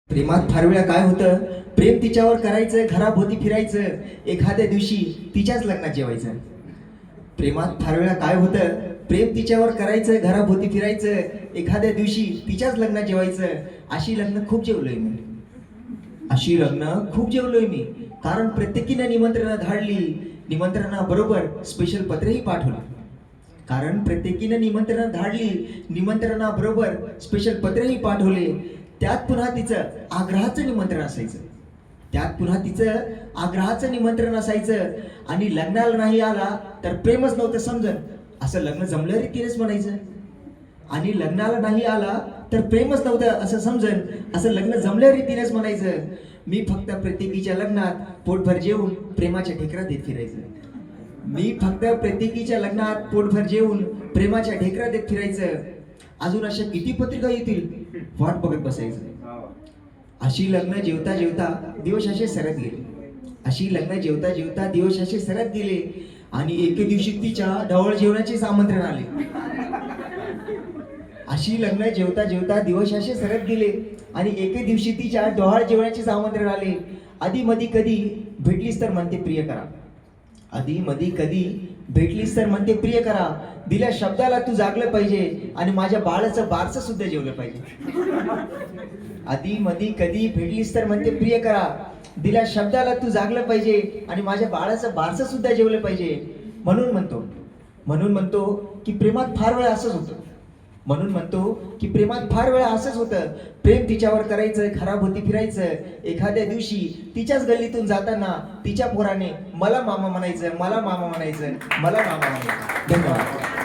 प्रेमात फार वेळा काय होतं, प्रेम तिच्यावर करायचं, घराभोवती फिरायचं, एखाद्या दिवशी तिच्याच लग्नात जेवायचं. प्रेमात फार वेळा काय होतं, प्रेम तिच्यावर करायचं, घराभोवती फिरायचं, एखाद्या दिवशी तिच्याच लग्नात जेवायचं. अशी लग्न खूप जेवलोय मी, अशी लग्न खूप जेवलोय मी. कारण प्रत्येकीनं निमंत्रणं धाडली, निमंत्रणाबरोबर स्पेशल पत्रही पाठवलं. कारण प्रत्येकीनं निमंत्रणं धाडली, निमंत्रणाबरोबर स्पेशल पत्रही पाठवले. त्यात पुन्हा तिचं आग्रहाचं निमंत्रण असायचं, त्यात पुन्हा तिचं आग्रहाचं निमंत्रण असायचं. आणि लग्नाला नाही आला तर प्रेमच नव्हतं समजन, असं लग्न जमलं रीतीनेच म्हणायचं. आणि लग्नाला नाही आला तर प्रेमच नव्हतं असं समजन, असं लग्न जमल्या रीतीनेच म्हणायचं. मी फक्त प्रत्येकीच्या लग्नात पोटभर जेवून प्रेमाच्या ढेकरा देत फिरायचं. मी फक्त प्रत्येकीच्या लग्नात पोटभर जेवून प्रेमाच्या ढेकरा देत फिरायचं. अजून अशा किती पत्रिका येतील वाट बघत बसायचं. अशी लग्न जेवता जेवता दिवस असे सरत गेले, अशी लग्न जेवता जेवता दिवस असे सरत गेले. आणि एके दिवशी तिच्या ढवळ जेवणाचेच आमंत्रण आले. अशी लग्न जेवता जेवता दिवस असे सरत गेले आणि एके दिवशी तिच्या डोहाळ जेवणाचेच आमंत्रण आले. आधी मधी कधी भेटलीस तर म्हणते प्रिय करा, आधी मधी कधी भेटलीस तर म्हणते प्रिय करा. दिल्या शब्दाला तू जागलं पाहिजे आणि माझ्या बाळाचं बारसं सुद्धा जेवलं पाहिजे. आधी मधी कधी भेटलीस तर म्हणते प्रिय करा, दिल्या शब्दाला तू जागलं पाहिजे आणि माझ्या बाळाचं बारसं सुद्धा जेवलं पाहिजे. म्हणून म्हणतो की प्रेमात फार वेळा असंच होतं, म्हणून म्हणतो की प्रेमात फार वेळा असंच होतं. प्रेम तिच्यावर करायचं, घराभोवती फिरायचं, एखाद्या दिवशी तिच्याच गल्लीतून जाताना तिच्या पोराने मला मामा म्हणायचं, मला मामा म्हणायचं, मला मामा म्हणायचं. धन्यवाद.